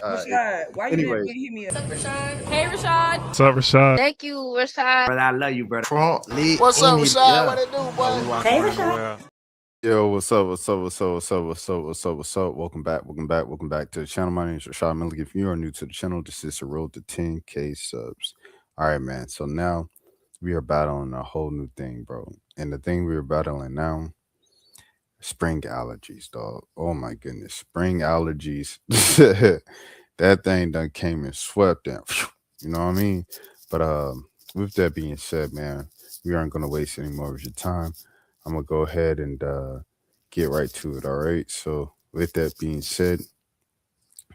Rashad, why you didn't Anyways, hit me up? What's up, Rashad? Hey, Rashad. What's up, Rashad? Thank you, Rashad. brother, I love you, brother. Trump lit. What's up, Rashad? Yeah. What it do, boy? Hey, Rashad. Yo, what's up? Welcome back to the channel. My name is Rashad Milligan. If you are new to the channel, this is the road to 10K subs. All right, man. So now we are battling a whole new thing, bro. And the thing we are battling now, spring allergies, dog. Oh my goodness, spring allergies. That thing done came and swept them. You know what I mean? But with that being said, man, we aren't gonna waste any more of your time. I'm gonna go ahead and get right to it. All right. So with that being said,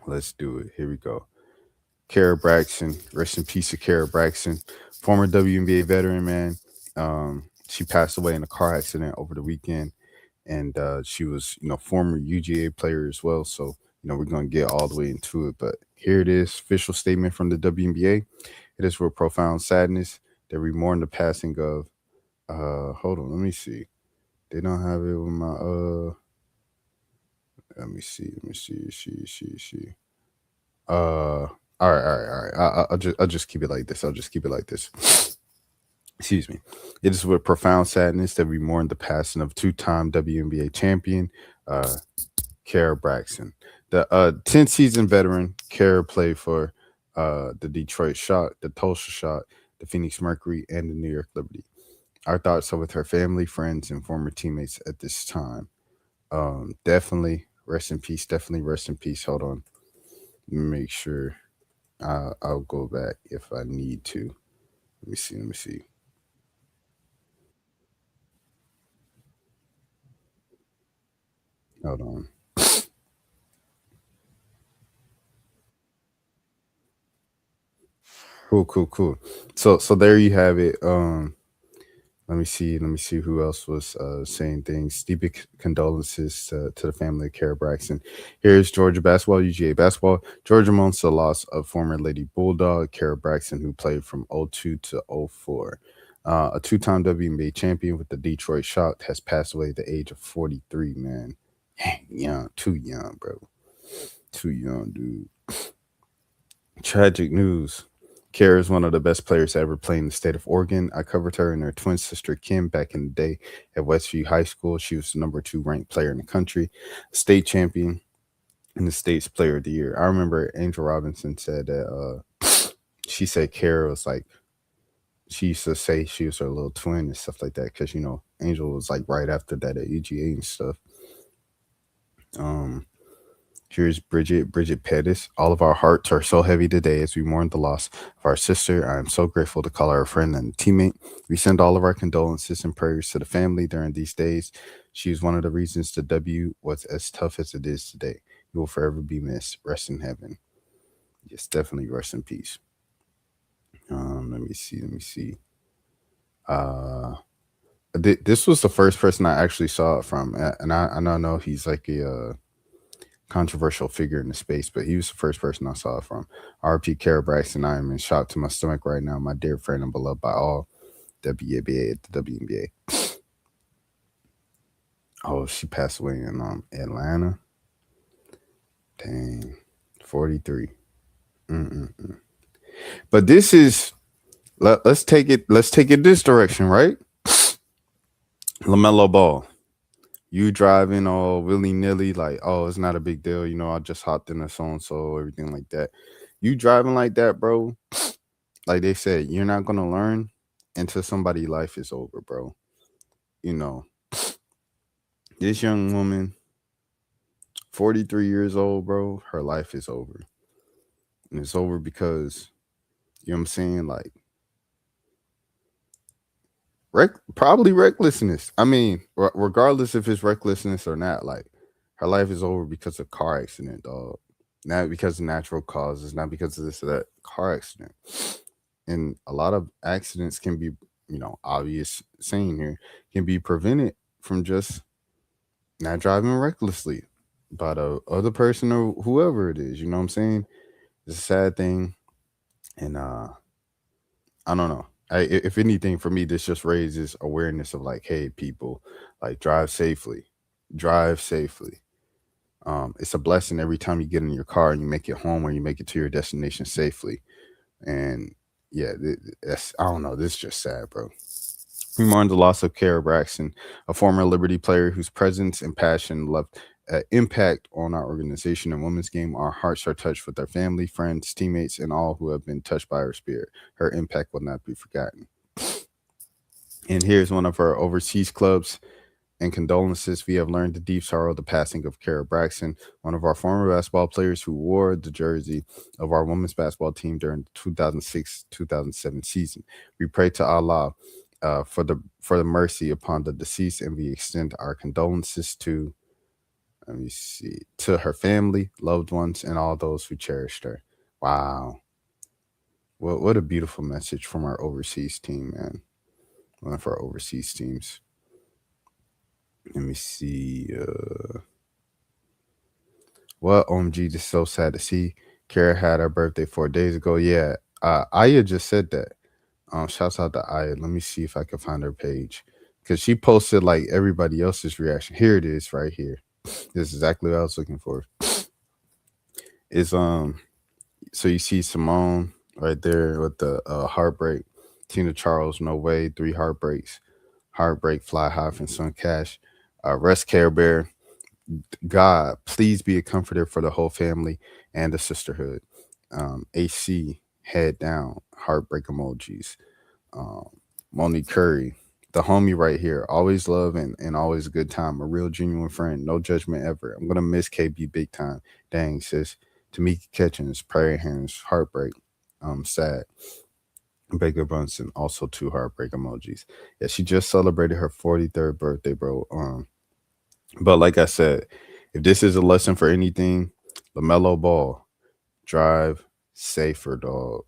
let's do it. Here we go. Kara Braxton, rest in peace to Kara Braxton, former WNBA veteran, man. She passed away in a car accident over the weekend, and she was, former UGA player as well. So, we're gonna get all the way into it. But here it is, official statement from the WNBA. It is with profound sadness that we mourn the passing of. Hold on, let me see. They don't have it with my let me see. All right. I'll just keep it like this. Excuse me. It is with profound sadness that we mourn the passing of two-time WNBA champion, Kara Braxton. The 10-season veteran, Kara played for the Detroit Shock, the Tulsa Shock, the Phoenix Mercury, and the New York Liberty. Our thoughts are with her family, friends, and former teammates at this time. Definitely rest in peace. Hold on. Let me make sure. I'll go back if I need to. Let me see. Hold on. Cool. So there you have it. Let me see who else was saying things. Deep condolences to the family of Kara Braxton. Here's Georgia basketball, UGA basketball. Georgia mourns the loss of former Lady Bulldog Kara Braxton, who played from 02 to 04. A two-time WNBA champion with the Detroit Shock, has passed away at the age of 43, man. Young, too young, bro. Too young, dude. Tragic news. Kara is one of the best players to ever play in the state of Oregon. I covered her and her twin sister Kim back in the day at Westview High School. She was the number 2 ranked player in the country, state champion, and the state's player of the year. I remember Angel Robinson said that she said Kara was like, she used to say she was her little twin and stuff like that, because Angel was like right after that at UGA and stuff. Here's Bridget Pettis. All of our hearts are so heavy today as we mourn the loss of our sister. I am so grateful to call her a friend and a teammate. We send all of our condolences and prayers to the family during these days. She is one of the reasons the W was as tough as it is today. You will forever be missed. Rest in heaven. Yes, definitely rest in peace. Let me see. This was the first person I actually saw it from, and I know he's like a controversial figure in the space, but he was the first person I saw it from. RP Kara Braxton. I am in shock to my stomach right now. My dear friend and beloved by all. WNBA at the WNBA. Oh, she passed away in Atlanta. Dang, 43. But this is let's take it this direction, right? LaMelo Ball. You driving all willy-nilly, like, oh, it's not a big deal. I just hopped in a so-and-so, everything like that. You driving like that, bro, like they said, you're not going to learn until somebody's life is over, bro. This young woman, 43 years old, bro, her life is over. And it's over because, you know what I'm saying, like, probably recklessness. I mean, regardless if it's recklessness or not, like, her life is over because of car accident, dog. Not because of natural causes, not because of this or that. Car accident. And a lot of accidents can be, obvious saying here, can be prevented from just not driving recklessly by the other person or whoever it is. You know what I'm saying? It's a sad thing. And I don't know. If anything, for me, this just raises awareness of like, hey, people, like, drive safely. It's a blessing every time you get in your car and you make it home or you make it to your destination safely. And yeah, that's, I don't know. This is just sad, bro. We mourn the loss of Kara Braxton, a former Liberty player whose presence and passion left an impact on our organization and women's game. Our hearts are touched with our family, friends, teammates, and all who have been touched by her spirit. Her impact will not be forgotten. And here's one of our overseas clubs. In condolences, we have learned the deep sorrow of the passing of Kara Braxton, one of our former basketball players who wore the jersey of our women's basketball team during the 2006-2007 season. We pray to Allah for the mercy upon the deceased, and we extend our condolences to, let me see, to her family, loved ones, and all those who cherished her. Wow, what a beautiful message from our overseas team, man. One of our overseas teams. Let me see. Well, OMG, just so sad to see. Kara had her birthday 4 days ago. Yeah, Aya just said that. Shouts out to Aya. Let me see if I can find her page because she posted like everybody else's reaction. Here it is, right here. This is exactly what I was looking for. Is so you see Simone right there with the heartbreak. Tina Charles, no way. 3 heartbreaks. Heartbreak, Fly High from Sun Cash. Rest Care Bear. God, please be a comforter for the whole family and the sisterhood. AC, head down, heartbreak emojis. Um, Monique Curry, the homie right here, always love and always a good time. A real genuine friend, no judgment ever. I'm gonna miss KB big time. Dang, sis. Tamika Catchings, prayer hands, heartbreak. Sad. Baker Brunson, also 2 heartbreak emojis. Yeah, she just celebrated her 43rd birthday, bro. But like I said, if this is a lesson for anything, LaMelo Ball, drive safer, dog.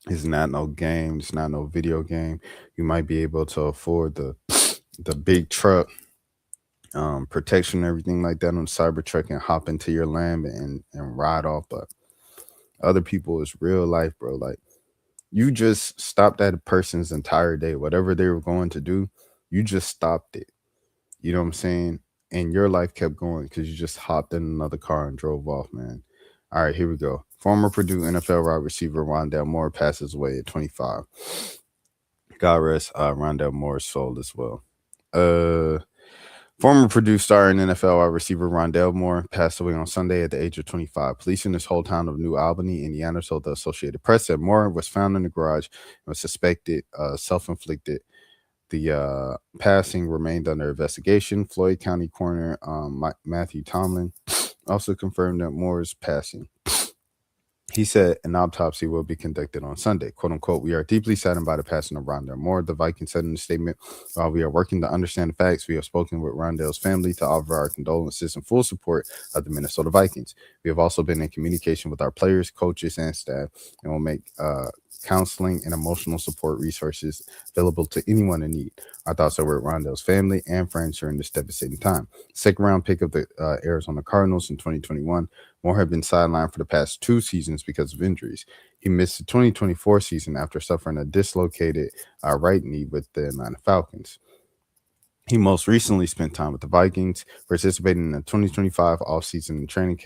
It's not no game. It's not no video game. You might be able to afford the big truck, protection, everything like that on the Cybertruck and hop into your lamb and ride off. But other people, it's real life, bro. Like you just stopped that person's entire day, whatever they were going to do. You just stopped it. You know what I'm saying? And your life kept going because you just hopped in another car and drove off, man. All right, here we go. Former Purdue NFL wide receiver Rondell Moore passes away at 25. God rest Rondell Moore's soul as well. Uh, Former Purdue star and NFL wide receiver Rondell Moore passed away on Sunday at the age of 25. Police in his hometown of New Albany, Indiana, told the Associated Press that Moore was found in the garage and was suspected self-inflicted. The passing remained under investigation. Floyd County Coroner Matthew Tomlin also confirmed that Moore's passing. He said an autopsy will be conducted on Sunday. "Quote unquote, we are deeply saddened by the passing of Rondell Moore," the Vikings said in a statement. "While we are working to understand the facts, we have spoken with Rondell's family to offer our condolences and full support of the Minnesota Vikings. We have also been in communication with our players, coaches, and staff, and will make counseling and emotional support resources available to anyone in need. Our thoughts are with Rondell's family and friends during this devastating time." Second round pick of the Arizona Cardinals in 2021, Moore had been sidelined for the past 2 seasons because of injuries. He missed the 2024 season after suffering a dislocated right knee with the Atlanta Falcons. He most recently spent time with the Vikings, participating in the 2025 offseason training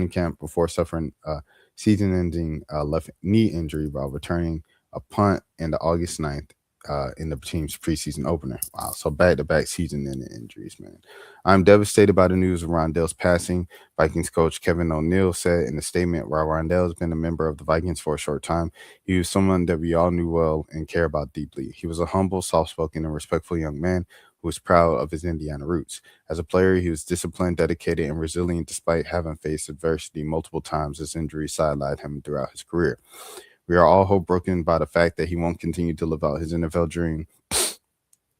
camp before suffering a season-ending left knee injury while returning a punt in the August 9th in the team's preseason opener. Wow, so back-to-back season-ending injuries, man. "I'm devastated by the news of Rondell's passing," Vikings coach Kevin O'Neill said in a statement. "While Rondell has been a member of the Vikings for a short time, he was someone that we all knew well and care about deeply. He was a humble, soft-spoken, and respectful young man who was proud of his Indiana roots. As a player, he was disciplined, dedicated, and resilient despite having faced adversity multiple times as injuries sidelined him throughout his career. We are all heartbroken by the fact that he won't continue to live out his NFL dream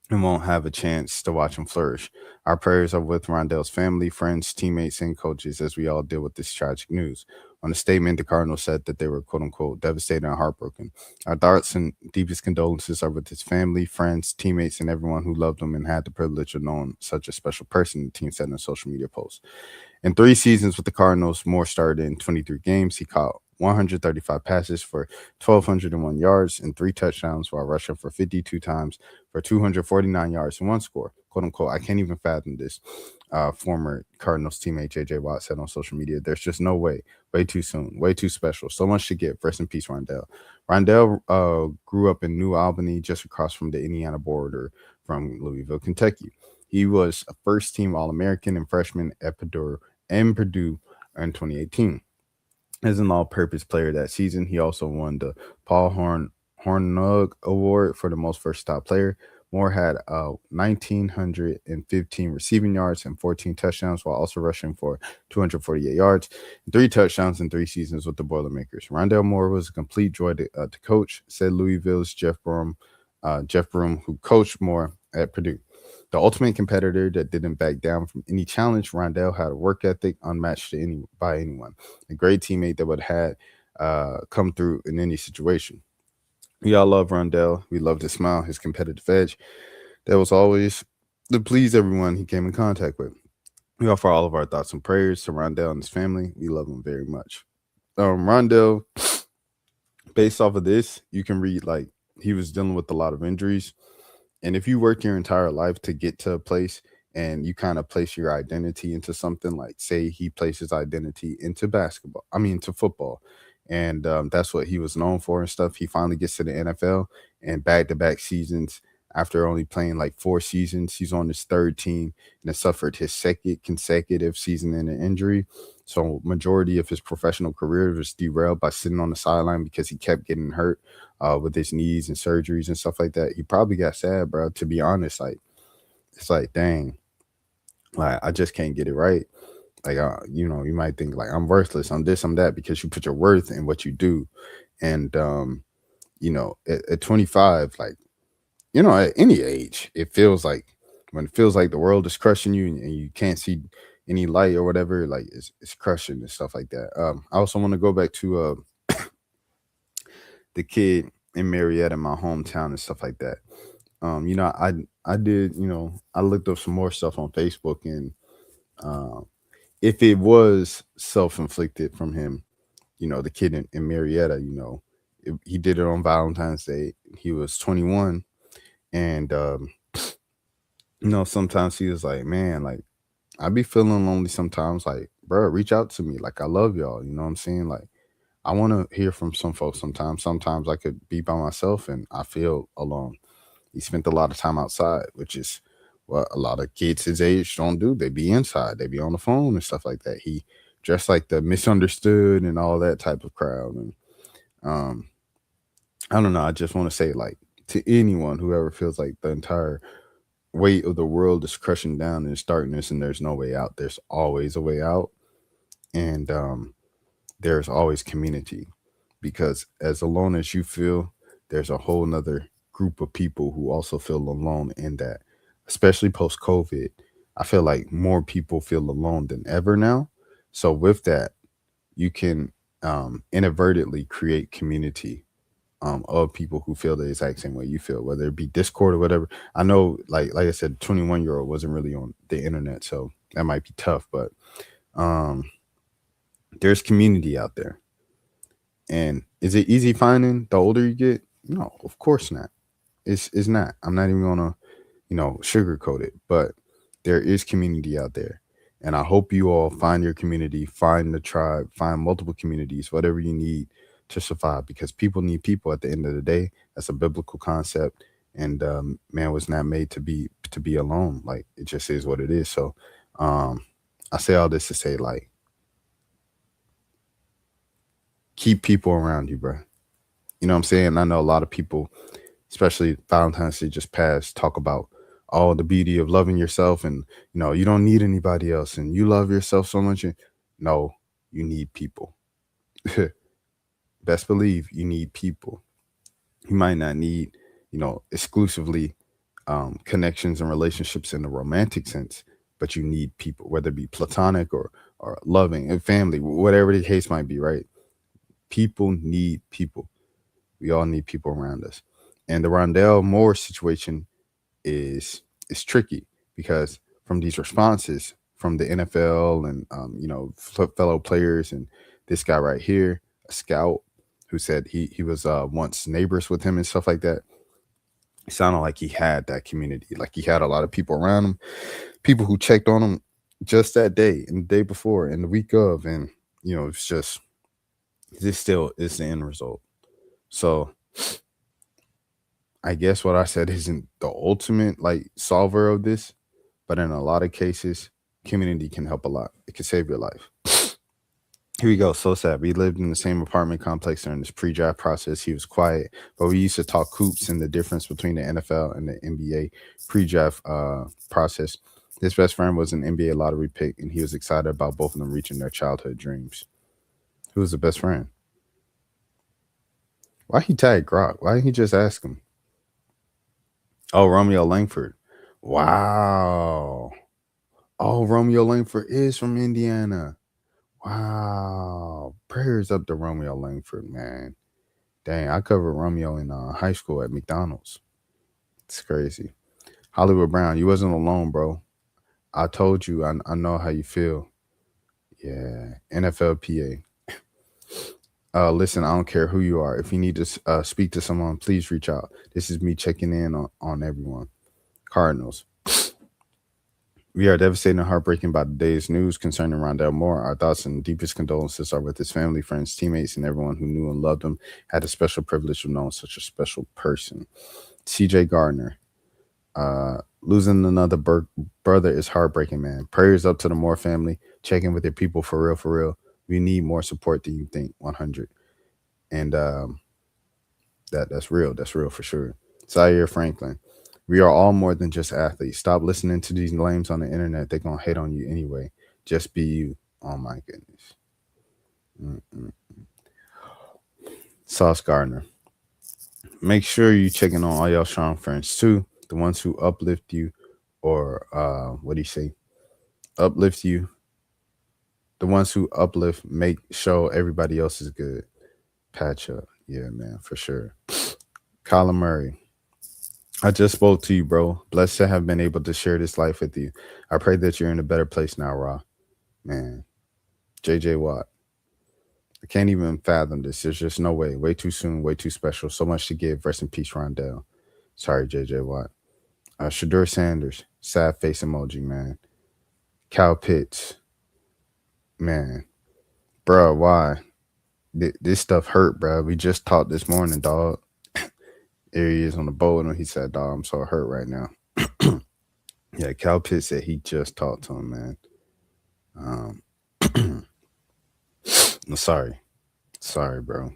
and won't have a chance to watch him flourish. Our prayers are with Rondell's family, friends, teammates, and coaches as we all deal with this tragic news." On a statement, the Cardinals said that they were, quote unquote, devastated and heartbroken. "Our thoughts and deepest condolences are with his family, friends, teammates, and everyone who loved him and had the privilege of knowing such a special person," the team said in a social media post. In 3 seasons with the Cardinals, Moore started in 23 games. He caught 135 passes for 1,201 yards and 3 touchdowns while rushing for 52 times for 249 yards and 1 score. "Quote unquote, I can't even fathom this. former Cardinals teammate JJ Watt said on social media, "There's just no way. Way too soon. Way too special. So much to get. Rest in peace, Rondell." Rondell grew up in New Albany, just across from the Indiana border from Louisville, Kentucky. He was a first team All American and freshman at Purdue in 2018. As an all-purpose player that season, he also won the Paul Hornung Award for the most versatile player. Moore had 1,915 receiving yards and 14 touchdowns, while also rushing for 248 yards, and 3 touchdowns in 3 seasons with the Boilermakers. Rondell Moore was a complete joy to coach, said Louisville's Jeff Broom, who coached Moore at Purdue. The ultimate competitor that didn't back down from any challenge, Rondell had a work ethic unmatched by anyone. A great teammate that would have come through in any situation. We all love Rondell. We love his smile, his competitive edge. That was always to please everyone he came in contact with. We offer all of our thoughts and prayers to Rondell and his family. We love him very much. Rondell, based off of this, you can read like he was dealing with a lot of injuries. And if you work your entire life to get to a place and you kind of place your identity into something, like say he placed his identity into into football, and that's what he was known for and stuff. He finally gets to the NFL and back to back seasons. After only playing like 4 seasons, he's on his third team and has suffered his second consecutive season in an injury. So majority of his professional career was derailed by sitting on the sideline because he kept getting hurt with his knees and surgeries and stuff like that. He probably got sad, bro. To be honest, like it's like, dang, like I just can't get it right. Like, you might think like I'm worthless, I'm this, I'm that, because you put your worth in what you do. And at 25, like at any age, it feels like when it feels like the world is crushing you and you can't see any light or whatever, like it's crushing and stuff like that. I also want to go back to the kid in Marietta, my hometown, and stuff like that. I did, I looked up some more stuff on Facebook, and if it was self-inflicted from him, the kid in Marietta, he did it on Valentine's Day. He was 21, and sometimes he was like, man, like I be feeling lonely sometimes. Like, bro, reach out to me. Like, I love y'all. You know what I'm saying? Like, I want to hear from some folks sometimes. Sometimes I could be by myself and I feel alone. He spent a lot of time outside, which is what a lot of kids his age don't do. They be inside, they be on the phone and stuff like that. He dressed like the misunderstood and all that type of crowd. And um, I don't know. I just want to say, like, to anyone who ever feels like the entire weight of the world is crushing down in its darkness and there's no way out, there's always a way out. And there's always community, because as alone as you feel, there's a whole nother group of people who also feel alone in that, especially post COVID. I feel like more people feel alone than ever now. So with that, you can inadvertently create community of people who feel the exact same way you feel, whether it be Discord or whatever. I know, like I said, 21-year-old wasn't really on the internet, so that might be tough, but um, there's community out there. And is it easy finding the older you get? No, of course not. It's not. I'm not even gonna, sugarcoat it. But there is community out there. And I hope you all find your community, find the tribe, find multiple communities, whatever you need to survive, because people need people at the end of the day. That's a biblical concept. And man was not made to be alone. Like, it just is what it is. So um I say all this to say, like, keep people around you, bro. You know what I'm saying? I know a lot of people, especially Valentine's Day just passed, talk about all the beauty of loving yourself, and you don't need anybody else and you love yourself so much. No, you need people. Best believe you need people. You might not need, exclusively connections and relationships in the romantic sense, but you need people, whether it be platonic or loving and family, whatever the case might be, right? People need people. We all need people around us. And the Rondell Moore situation is tricky, because from these responses from the NFL and fellow players, and this guy right here, a scout who said he was once neighbors with him and stuff like that. It sounded like he had that community, like he had a lot of people around him, people who checked on him. just that day and the day before and the week of, and it's just this still is the end result. So I guess what I said isn't the ultimate like solver of this, but in a lot of cases, community can help a lot. It can save your life. Here we go. So sad. We lived in the same apartment complex during this pre-draft process. He was quiet, but we used to talk hoops and the difference between the NFL and the NBA pre-draft process. His best friend was an NBA lottery pick, and he was excited about both of them reaching their childhood dreams. Who was the best friend? Why he tag Grok? Why didn't he just ask him? Oh, Romeo Langford. Wow. Oh, Romeo Langford is from Indiana. Wow. Prayers up to Romeo Langford, man. Dang, I covered Romeo in high school at McDonald's. It's crazy. Hollywood Brown, you wasn't alone, bro. I told you, I know how you feel. Yeah, NFLPA. Listen, I don't care who you are. If you need to speak to someone, please reach out. This is me checking in on everyone. Cardinals. We are devastated and heartbroken by the day's news concerning Rondell Moore. Our thoughts and deepest condolences are with his family, friends, teammates, and everyone who knew and loved him. Had the special privilege of knowing such a special person. CJ Gardner. Losing another brother is heartbreaking, man. Prayers up to the Moore family. Check in with your people for real, for real. We need more support than you think. 100. And that's real. That's real for sure. Zaire Franklin. We are all more than just athletes. Stop listening to these lames on the internet. They're gonna hate on you anyway. Just be you. Oh my goodness. Mm-mm. Sauce Gardner. Make sure you checking on all y'all strong friends too. The ones who uplift you, or what do you say? Uplift you. The ones who uplift make show everybody else is good. Patch up. Yeah, man, for sure. Kyler Murray. I just spoke to you, bro. Blessed to have been able to share this life with you. I pray that you're in a better place now, Raw. Man. JJ Watt. I can't even fathom this. There's just no way. Way too soon, way too special. So much to give. Rest in peace, Rondell. Sorry, JJ Watt. Shadur Sanders. Sad face emoji, man. Cal Pitts. Man. Bro, why? This stuff hurt, bro. We just talked this morning, dog. There he is on the boat, and he said, dog, I'm so hurt right now. Yeah, Cal Pitts said he just talked to him, man. No, sorry, bro.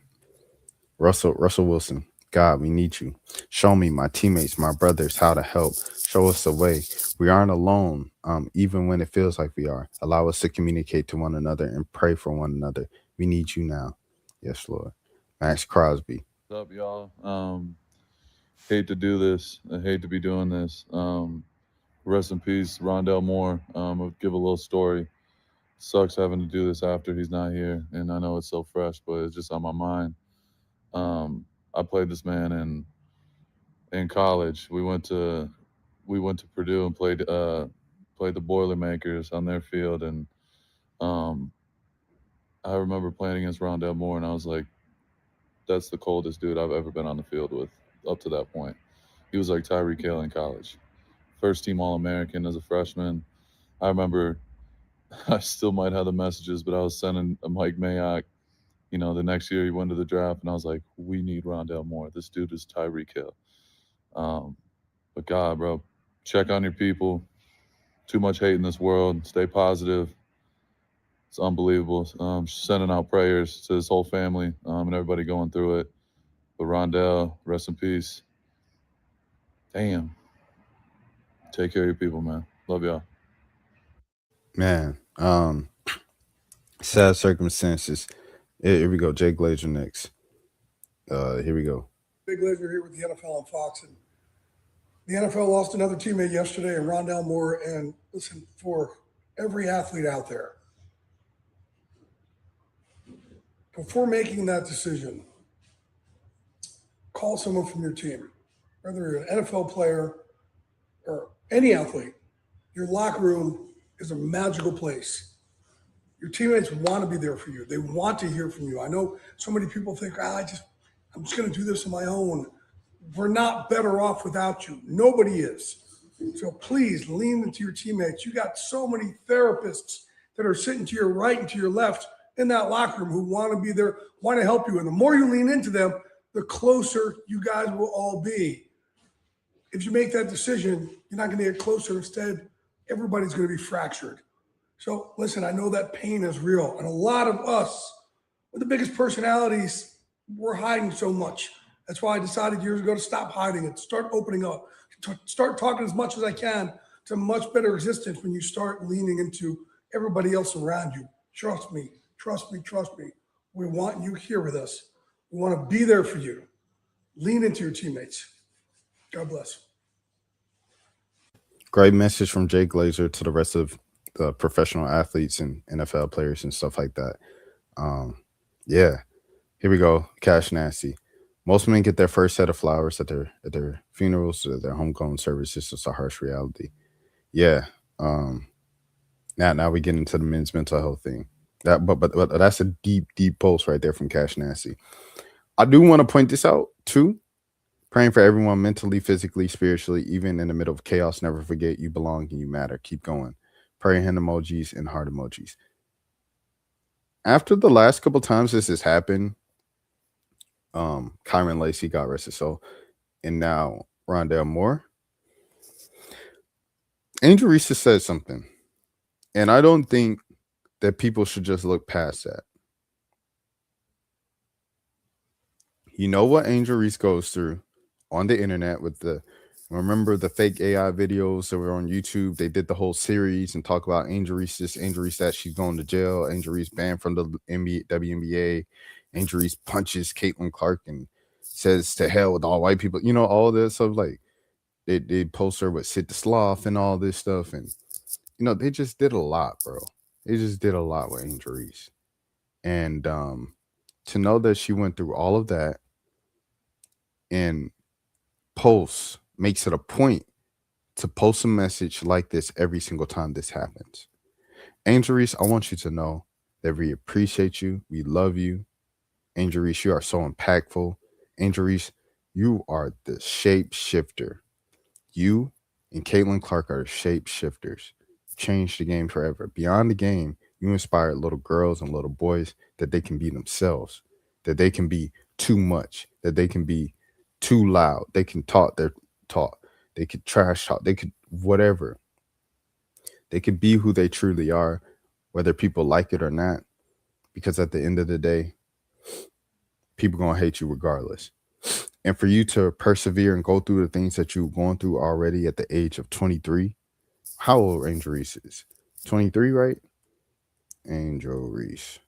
Russell Wilson. God, we need you. Show me, my teammates, my brothers, how to help. Show us the way. We aren't alone, even when it feels like we are. Allow us to communicate to one another and pray for one another. We need you now. Yes, Lord. Max Crosby. What's up, y'all? Hate to do this. I hate to be doing this. Rest in peace, Rondell Moore. I'll give a little story. Sucks having to do this after he's not here, and I know it's so fresh, but it's just on my mind. I played this man in college. We went to Purdue and played the Boilermakers on their field, and um, I remember playing against Rondell Moore, and I was like, that's the coldest dude I've ever been on the field with up to that point. He was like Tyreek Hill in college. First team All American as a freshman. I remember I still might have the messages, but I was sending Mike Mayock. The next year he went to the draft, and I was like, we need Rondell Moore. This dude is Tyreek Hill. Um, but God, bro, check on your people. Too much hate in this world. Stay positive. It's unbelievable. Sending out prayers to his whole family and everybody going through it. But Rondell, rest in peace. Damn. Take care of your people, man. Love y'all. Man, sad circumstances. Here we go. Jay Glazer next. Here we go. Big Laser here with the NFL on Fox. And the NFL lost another teammate yesterday, and Rondell Moore. And listen, for every athlete out there, before making that decision, call someone from your team, whether you're an NFL player or any athlete. Your locker room is a magical place. Your teammates want to be there for you. They want to hear from you. I know so many people think, I'm just going to do this on my own. We're not better off without you. Nobody is. So please lean into your teammates. You got so many therapists that are sitting to your right and to your left in that locker room who want to be there, want to help you. And the more you lean into them, the closer you guys will all be. If you make that decision, you're not going to get closer. Instead, everybody's going to be fractured. So listen, I know that pain is real. And a lot of us, with the biggest personalities, we're hiding so much. That's why I decided years ago to stop hiding and start opening up, to start talking as much as I can to much better existence when you start leaning into everybody else around you. Trust me, trust me, trust me. We want you here with us. We want to be there for you. Lean into your teammates. God bless. Great message from Jay Glazer to the rest of the professional athletes and NFL players and stuff like that. Yeah, here we go. Cash Nasty. Most men get their first set of flowers at their funerals, or their homegoing services. It's a harsh reality. Yeah. Now we get into the men's mental health thing. But that's a deep post right there from Cash Nasty. I do want to point this out too. Praying for everyone mentally, physically, spiritually, even in the middle of chaos. Never forget you belong and you matter. Keep going. Prayer hand emojis and heart emojis. After the last couple times this has happened, Kyron Lacey, God rest his soul, and now Rondell Moore, Angel Reese has said something, and I don't think that people should just look past that. You know what Angel Reese goes through on the internet with remember the fake AI videos that were on YouTube? They did the whole series and talk about Angel Reese this, Angel Reese that, she's going to jail, Angel Reese banned from the WNBA, Angel Reese punches Caitlin Clark and says to hell with all white people. You know, all this stuff. Like they post her with Sid the Sloth and all this stuff. And, you know, they just did a lot, bro. They just did a lot with Angel Reese. And to know that she went through all of that and makes it a point to post a message like this every single time this happens. Angel Reese, I want you to know that we appreciate you. We love you. Angel Reese, you are so impactful. Angel Reese, you are the shapeshifter. You and Caitlin Clark are shapeshifters. Changed the game forever. Beyond the game, you inspired little girls and little boys that they can be themselves, that they can be too much, that they can be too loud. They can talk their talk. They could trash talk. They could whatever. They could be who they truly are, whether people like it or not. Because at the end of the day, people gonna hate you regardless. And for you to persevere and go through the things that you've gone through already at the age of 23. How old Angel Reese is? 23, right? Angel Reese.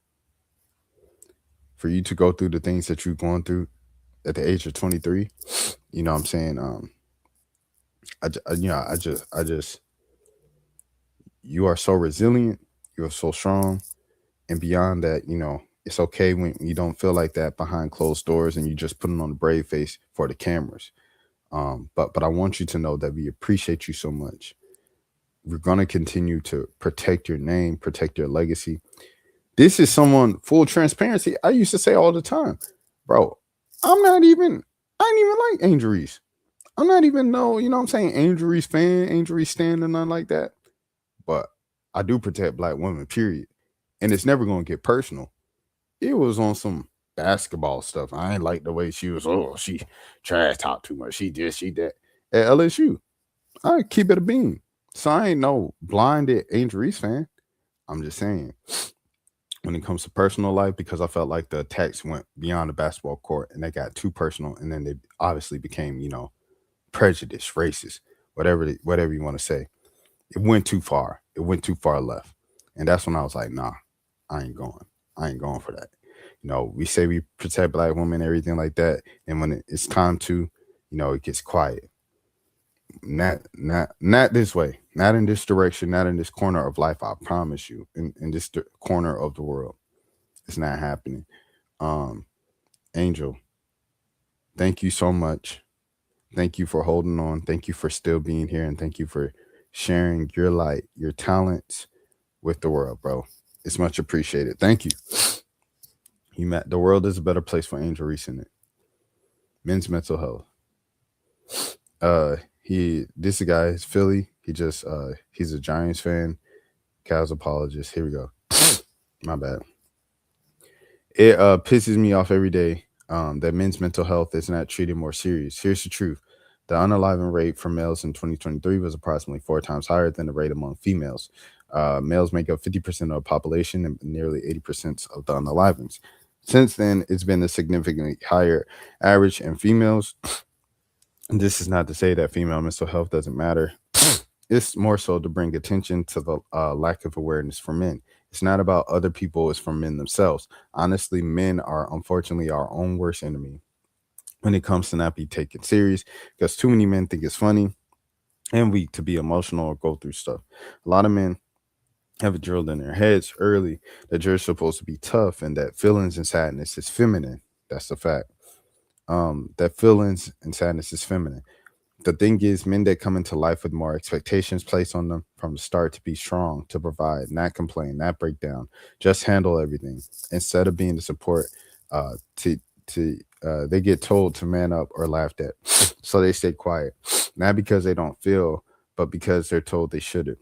For you to go through the things that you've gone through at the age of 23, you know what I'm saying? I just, you are so resilient. You're so strong. And beyond that, you know, it's okay when you don't feel like that behind closed doors and you just putting on a brave face for the cameras. But I want you to know that we appreciate you so much. We're going to continue to protect your name, protect your legacy. This is someone, full transparency, I used to say all the time, bro, I ain't even like Angel Reese. I'm not even you know what I'm saying, Angel Reese fan, Angel Reese stand and nothing like that. But I do protect black women, period. And it's never going to get personal. It was on some basketball stuff. I ain't like the way she was, she trash talk too much. She this, she that. At LSU, I keep it a beam. So I ain't no blinded Angel Reese fan. I'm just saying, when it comes to personal life, because I felt like the attacks went beyond the basketball court and they got too personal, and then they obviously became, you know, prejudiced, racist, whatever you want to say. It went too far. It went too far left. And that's when I was like, nah, I ain't going for that. You know, we say we protect black women and everything like that. And when it's time to, you know, it gets quiet. Not this way, not in this direction, not in this corner of life. I promise you, in this corner of the world, it's not happening. Angel, thank you so much. Thank you for holding on. Thank you for still being here, and thank you for sharing your light, your talents with the world, bro. It's much appreciated. Thank you. The world is a better place for Angel Reese in it. Men's mental health. This guy is Philly. He's a Giants fan. Cavs apologist. Here we go. My bad. It pisses me off every day that men's mental health is not treated more serious. Here's the truth. The unaliving rate for males in 2023 was approximately 4 times higher than the rate among females. Males make up 50% of the population and nearly 80% of the unalivings. Since then, it's been a significantly higher average in females. And this is not to say that female mental health doesn't matter. It's more so to bring attention to the lack of awareness for men. It's not about other people, it's for men themselves. Honestly, men are unfortunately our own worst enemy when it comes to not be taken serious because too many men think it's funny and weak to be emotional or go through stuff. A lot of men have it drilled in their heads early that you're supposed to be tough and that feelings and sadness is feminine. That's the fact. That feelings and sadness is feminine. The thing is, men that come into life with more expectations placed on them from the start to be strong, to provide, not complain, not break down, just handle everything. Instead of being the support, uh, to they get told to man up or laughed at, so they stay quiet, not because they don't feel, but because they're told they shouldn't.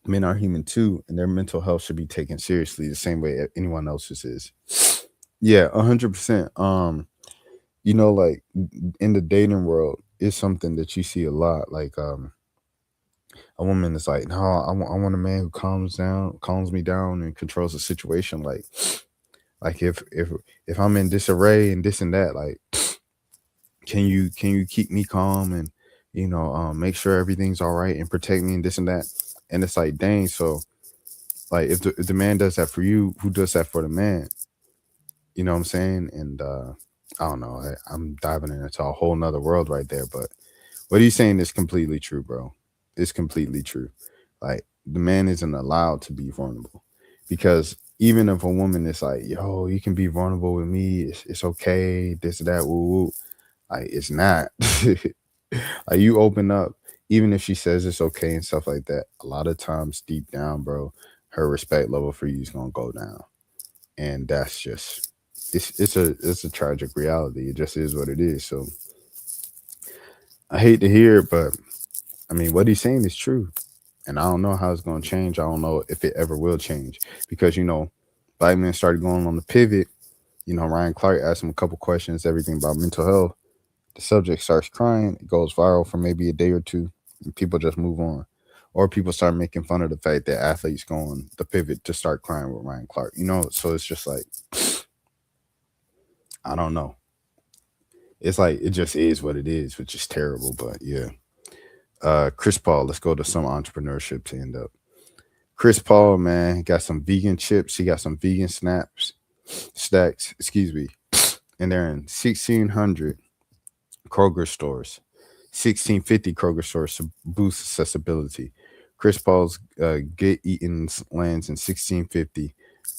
Men are human too, and their mental health should be taken seriously the same way anyone else's is. Yeah, 100%. Like in the dating world, it's something that you see a lot. Like, a woman is like, no, I want a man who calms me down, and controls the situation. Like if I'm in disarray and this and that, like, can you keep me calm and make sure everything's all right and protect me and this and that. And it's like, dang, so like if the man does that for you, who does that for the man? You know what I'm saying? And I don't know. I'm diving into a whole nother world right there, but what are you saying is completely true, bro. It's completely troo. Like, the man isn't allowed to be vulnerable because even if a woman is like, "Yo, you can be vulnerable with me. It's okay. This that woo woo," like, it's not. Like, you open up, even if she says it's okay and stuff like that. A lot of times, deep down, bro, her respect level for you is gonna go down, and that's just it's a tragic reality. It just is what it is. So I hate to hear it, but I mean, what he's saying is true. And I don't know how it's going to change. I don't know if it ever will change because, black men started going on the pivot. Ryan Clark asked him a couple questions, everything about mental health. The subject starts crying. It goes viral for maybe a day or two, and people just move on. Or people start making fun of the fact that athletes go on the pivot to start crying with Ryan Clark. So it's just like, I don't know. It's like, it just is what it is, which is terrible. But yeah. Chris Paul, let's go to some entrepreneurship to end up. Chris Paul, man, got some vegan chips. He got some vegan stacks, excuse me. And they're in 1,600 Kroger stores, 1,650 Kroger stores to boost accessibility. Chris Paul's Get Eaten lands in 1,650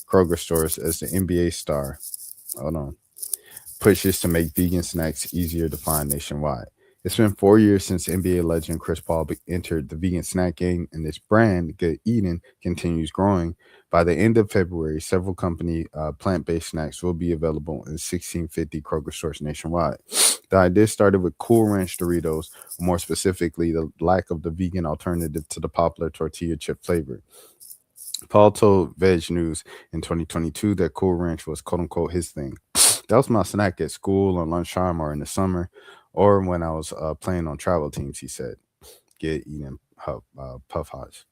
Kroger stores as the NBA star. Hold on. Pushes to make vegan snacks easier to find nationwide. It's been 4 years since NBA legend Chris Paul entered the vegan snack game, and this brand, Good Eating, continues growing. By the end of February, several company plant-based snacks will be available in 1,650 Kroger stores nationwide. The idea started with Cool Ranch Doritos, more specifically, the lack of the vegan alternative to the popular tortilla chip flavor. Paul told Veg News in 2022 that Cool Ranch was "quote unquote" his thing. That was my snack at school on lunchtime or in the summer, or when I was playing on travel teams. He said, "Get eating puff hots."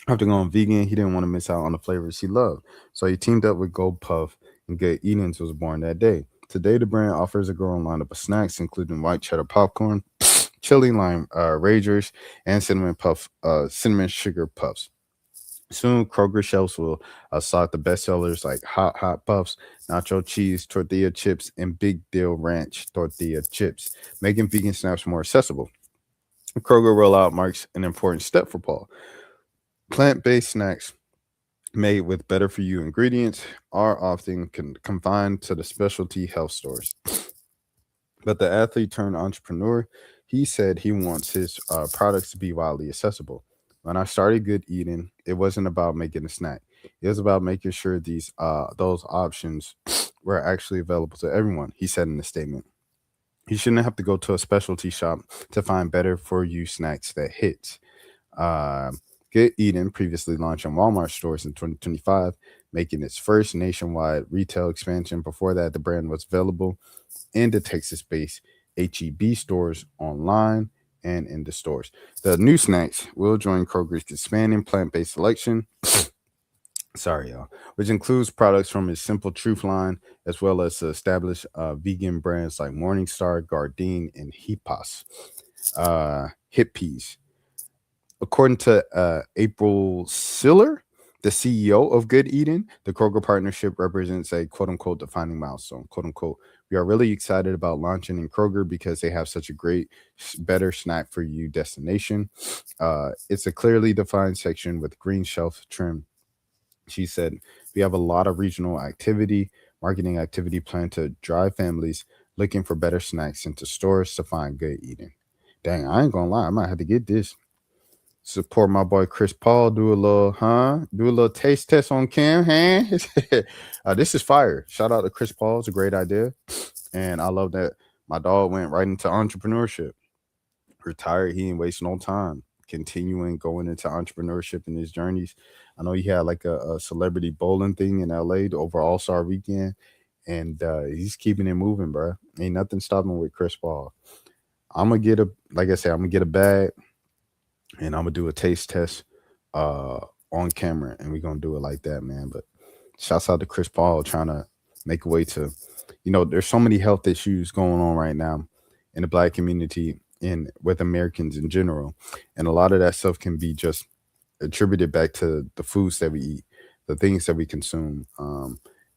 After going vegan, he didn't want to miss out on the flavors he loved, so he teamed up with Gold Puff, and Get Eatings was born that day. Today, the brand offers a growing lineup of snacks, including white cheddar popcorn, chili lime ragers, and cinnamon sugar puffs. Soon, Kroger shelves will stock the bestsellers like Hot Puffs, Nacho Cheese Tortilla Chips, and Big Deal Ranch Tortilla Chips, making vegan snacks more accessible. The Kroger rollout marks an important step for Paul. Plant-based snacks made with better-for-you ingredients are often confined to the specialty health stores. But the athlete turned entrepreneur, he said he wants his products to be widely accessible. When I started Good Eating, it wasn't about making a snack. It was about making sure those options were actually available to everyone, he said in the statement. You shouldn't have to go to a specialty shop to find better for you snacks that hit. Uh, Good Eating previously launched in Walmart stores in 2025, making its first nationwide retail expansion. Before that, the brand was available in the Texas-based HEB stores online and in the stores. The new snacks will join Kroger's expanding plant-based selection. Sorry, y'all. Which includes products from its Simple Truth line, as well as established vegan brands like Morningstar, Gardein, and Hippies. According to April Siller, the CEO of Good Eating, the Kroger partnership represents a quote unquote defining milestone. Quote unquote, we are really excited about launching in Kroger because they have such a great, better snack for you destination. It's a clearly defined section with green shelf trim. She said, we have a lot of regional activity, marketing activity planned to drive families looking for better snacks into stores to find good eating. Dang, I ain't gonna lie, I might have to get this. Support my boy Chris Paul. Do a little taste test on Cam. Huh? This is fire. Shout out to Chris Paul. It's a great idea, and I love that my dog went right into entrepreneurship. Retired, he ain't wasting no time. Continuing going into entrepreneurship in his journeys. I know he had like a celebrity bowling thing in LA over All Star Weekend, and he's keeping it moving, bro. Ain't nothing stopping with Chris Paul. I'm gonna get a like I said, I'm gonna get a bag and I'm gonna do a taste test uh on camera, and we're gonna do it like that, man. But shouts out to Chris Paul trying to make a way to, there's so many health issues going on right now in the black community and with Americans in general, and a lot of that stuff can be just attributed back to the foods that we eat, the things that we consume,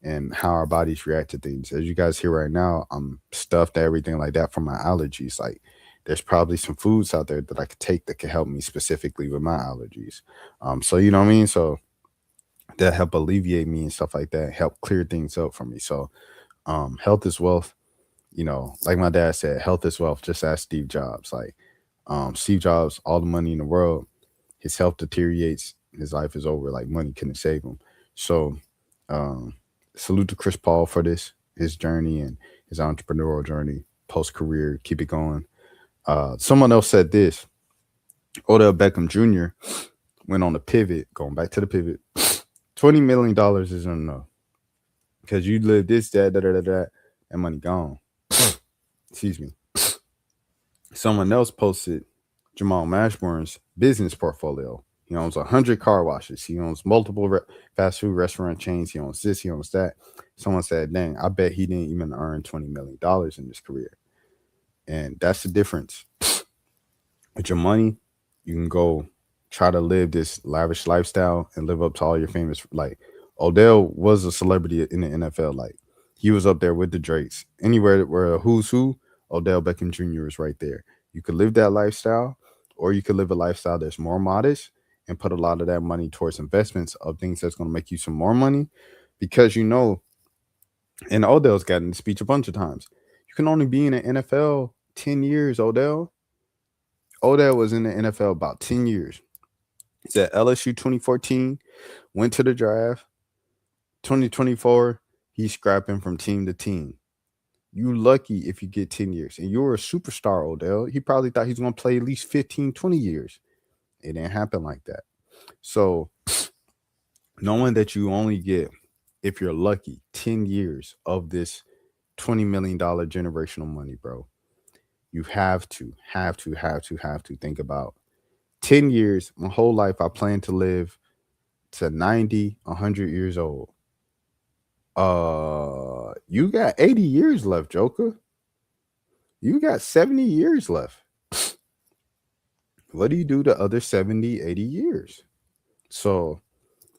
and how our bodies react to things. As you guys hear right now, I'm stuffed, everything like that from my allergies. Like, there's probably some foods out there that I could take that could help me specifically with my allergies. So you know what I mean. So that help alleviate me and stuff like that, help clear things up for me. So health is wealth. Like my dad said, health is wealth. Just ask Steve Jobs. Like Steve Jobs, all the money in the world, his health deteriorates, his life is over. Like money couldn't save him. So um, salute to Chris Paul for this, his journey and his entrepreneurial journey, post career, keep it going. Someone else said this. Odell Beckham Jr. went on a pivot, going back to the pivot. $20 million isn't enough because you live this, that money gone. Excuse me. Someone else posted Jamal Mashburn's business portfolio. He owns 100 car washes. He owns multiple fast food restaurant chains. He owns this. He owns that. Someone said, dang, I bet he didn't even earn $20 million in his career. And that's the difference. With your money, you can go try to live this lavish lifestyle and live up to all your famous. Like Odell was a celebrity in the NFL. Like he was up there with the Drakes. Anywhere where a who's who, Odell Beckham Jr. is right there. You could live that lifestyle, or you could live a lifestyle that's more modest and put a lot of that money towards investments of things that's going to make you some more money. Because and Odell's gotten the speech a bunch of times. You can only be in the NFL 10 years, Odell. Odell was in the NFL about 10 years. He's at LSU 2014, went to the draft. 2024, he's scrapping from team to team. You lucky if you get 10 years. And you're a superstar, Odell. He probably thought he's going to play at least 15, 20 years. It didn't happen like that. So knowing that you only get, if you're lucky, 10 years of this $20 million generational money, bro, you have to think about 10 years. My whole life, I plan to live to 90, 100 years old. You got 80 years left, Joker. You got 70 years left. What do you do the other 70, 80 years? So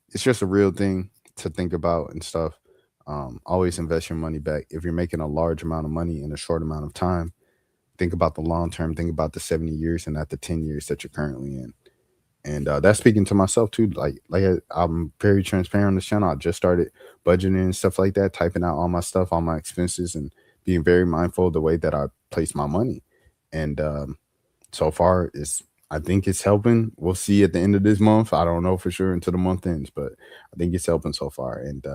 it's just a real thing to think about and stuff. Always invest your money back. If you're making a large amount of money in a short amount of time, think about the long term. Think about the 70 years and not the 10 years that you're currently in. And that's speaking to myself too. I'm very transparent on this channel. I just started budgeting and stuff like that, typing out all my stuff, all my expenses, and being very mindful of the way that I place my money. And so far, I think it's helping. We'll see at the end of this month. I don't know for sure until the month ends, but I think it's helping so far. And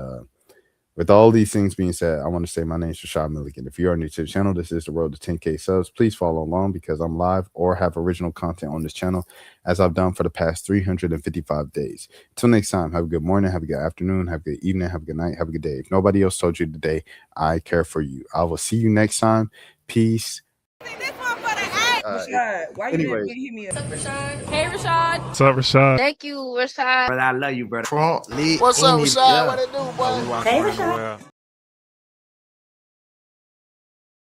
With all these things being said, I want to say my name is Rashad Milligan. If you are new to the channel, this is the road to 10K subs. Please follow along because I'm live or have original content on this channel as I've done for the past 355 days. Until next time, have a good morning, have a good afternoon, have a good evening, have a good night, have a good day. If nobody else told you today, I care for you. I will see you next time. Peace. Rashad, why you didn't hit me up? What's up, Rashad? Hey, Rashad. What's up, Rashad? Thank you, Rashad. Brother, I love you, brother. What's up, Rashad? What it do, boy? Hey, Rashad.